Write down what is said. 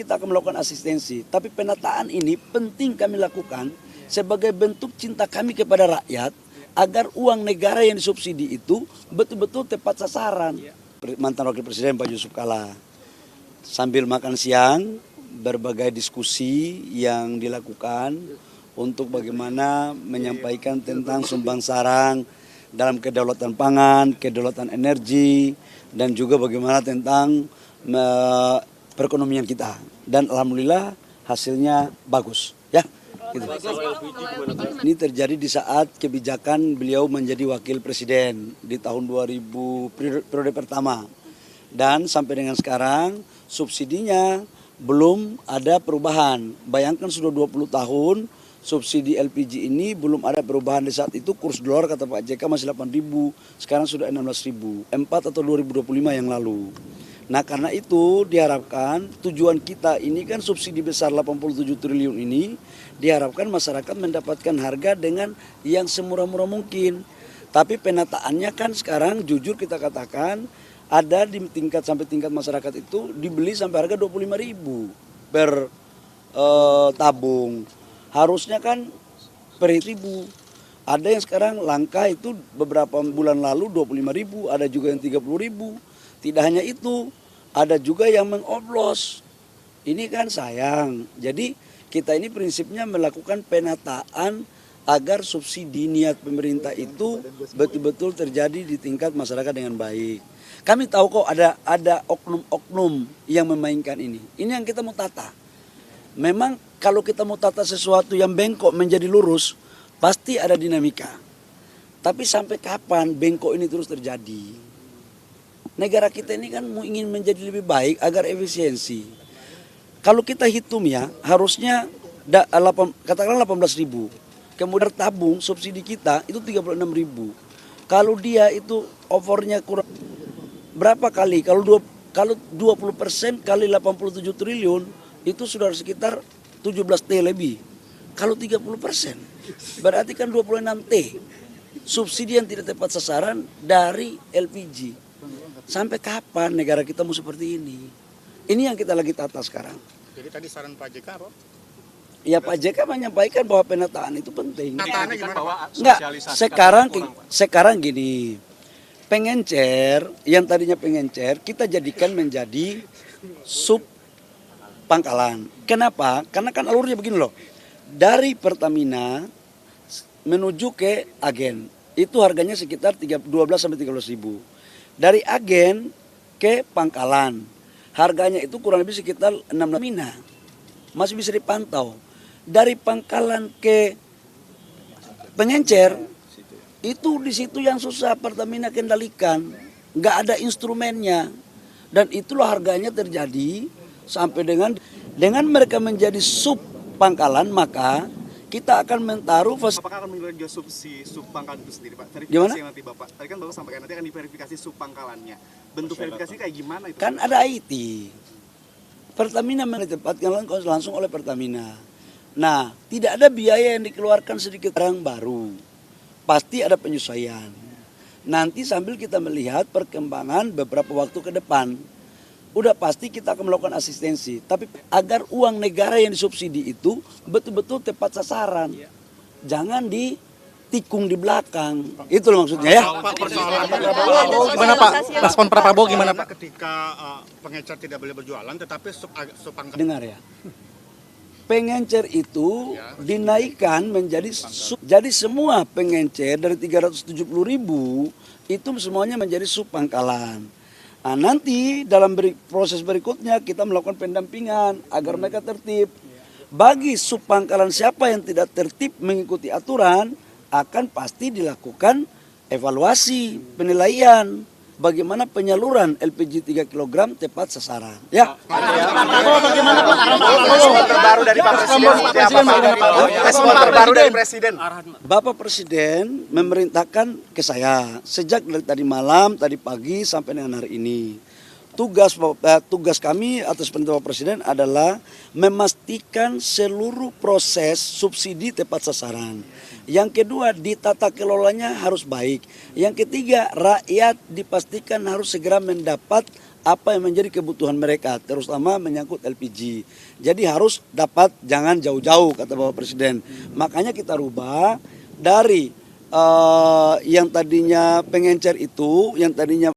kita akan melakukan asistensi. Tapi penataan ini penting kami lakukan sebagai bentuk cinta kami kepada rakyat agar uang negara yang disubsidi itu betul-betul tepat sasaran. Mantan Wakil Presiden Pak Yusuf Kalla sambil makan siang berbagai diskusi yang dilakukan untuk bagaimana menyampaikan tentang sumbang sarang dalam kedaulatan pangan, kedaulatan energi, dan juga bagaimana tentang perekonomian kita. Dan alhamdulillah hasilnya bagus, ya. Gitu. Ini terjadi di saat kebijakan beliau menjadi wakil presiden di tahun 2000 periode pertama. Dan sampai dengan sekarang subsidinya belum ada perubahan. Bayangkan sudah 20 tahun subsidi LPG ini belum ada perubahan. Di saat itu kurs dolar kata Pak JK masih 8.000, sekarang sudah 16.000, 4 atau 2025 yang lalu. Nah karena itu diharapkan tujuan kita ini kan subsidi besar 87 triliun ini diharapkan masyarakat mendapatkan harga dengan yang semurah-murah mungkin. Tapi penataannya kan sekarang jujur kita katakan ada di tingkat sampai tingkat masyarakat itu dibeli sampai harga 25.000 per tabung. Harusnya kan per 1.000. Ada yang sekarang langka itu beberapa bulan lalu 25.000, ada juga yang 30.000. Tidak hanya itu, ada juga yang mengoplos. Ini kan sayang. Jadi kita ini prinsipnya melakukan penataan agar subsidi niat pemerintah itu betul-betul terjadi di tingkat masyarakat dengan baik. Kami tahu kok ada oknum-oknum yang memainkan ini. Ini yang kita mau tata. Memang kalau kita mau tata sesuatu yang bengkok menjadi lurus, pasti ada dinamika. Tapi sampai kapan bengkok ini terus terjadi? Negara kita ini kan ingin menjadi lebih baik agar efisiensi. Kalau kita hitung ya, harusnya katakanlah 18.000. Kemudian tabung subsidi kita itu 36.000. Kalau dia itu overnya kurang berapa kali? Kalau 20% kali 87 triliun itu sudah sekitar 17T lebih. Kalau 30% berarti kan 26T subsidi yang tidak tepat sasaran dari LPG. Sampai kapan negara kita mau seperti ini? Ini yang kita lagi tata sekarang. Jadi tadi saran Pak JK apa? Ya Pak JK menyampaikan bahwa penataan itu penting. Penataannya gimana? Enggak, sekarang gini. Pengencer, yang tadinya pengencer, kita jadikan menjadi sub pangkalan. Kenapa? Karena kan alurnya begini loh. Dari Pertamina menuju ke agen, itu harganya sekitar 12 sampai 13.000. Dari agen ke pangkalan, harganya itu kurang lebih sekitar 6 Mina. Masih bisa dipantau. Dari pangkalan ke pengencer, itu di situ yang susah Pertamina kendalikan. Nggak ada instrumennya. Dan itulah harganya terjadi sampai dengan mereka menjadi sub pangkalan, maka kita akan mentaruh apakah akan menjual sub pangkalan itu sendiri Pak? Verifikasi gimana? Yang nanti Bapak, tadi kan Bapak sampaikan nanti akan diverifikasi sub pangkalannya. Bentuk verifikasi kayak gimana itu? Kan ada IT. Pertamina menetapkan langsung oleh Pertamina. Nah, tidak ada biaya yang dikeluarkan sedikit barang baru. Pasti ada penyesuaian. Nanti sambil kita melihat perkembangan beberapa waktu ke depan. Udah pasti kita akan melakukan asistensi. Tapi agar uang negara yang disubsidi itu betul-betul tepat sasaran. Jangan ditikung di belakang. Itu loh maksudnya ya. Pak, persoalan gimana Pak? Respon Pak Prabowo gimana Pak? Ketika pengecer tidak boleh berjualan tetapi sub pangkalan. Dengar ya. Pengencer itu dinaikkan menjadi sub. Jadi semua pengencer dari 370.000 itu semuanya menjadi sub pangkalan. Nah, nanti dalam proses berikutnya kita melakukan pendampingan agar mereka tertib. Bagi sub pangkalan siapa yang tidak tertib mengikuti aturan akan pasti dilakukan evaluasi, penilaian. Bagaimana penyaluran LPG 3 kg tepat sasaran. Ya. Bagaimana Pak? Respon terbaru dari Pak Presiden seperti apa Pak? Respon terbaru dari Presiden. Bapak Presiden memerintahkan ke saya sejak dari tadi malam, tadi pagi sampai dengan hari ini. Tugas kami atas perintah Bapak Presiden adalah memastikan seluruh proses subsidi tepat sasaran. Yang kedua, ditata kelolanya harus baik. Yang ketiga, rakyat dipastikan harus segera mendapat apa yang menjadi kebutuhan mereka, terutama menyangkut LPG. Jadi harus dapat, jangan jauh-jauh kata Bapak Presiden. Makanya kita rubah dari yang tadinya pengencer itu, yang tadinya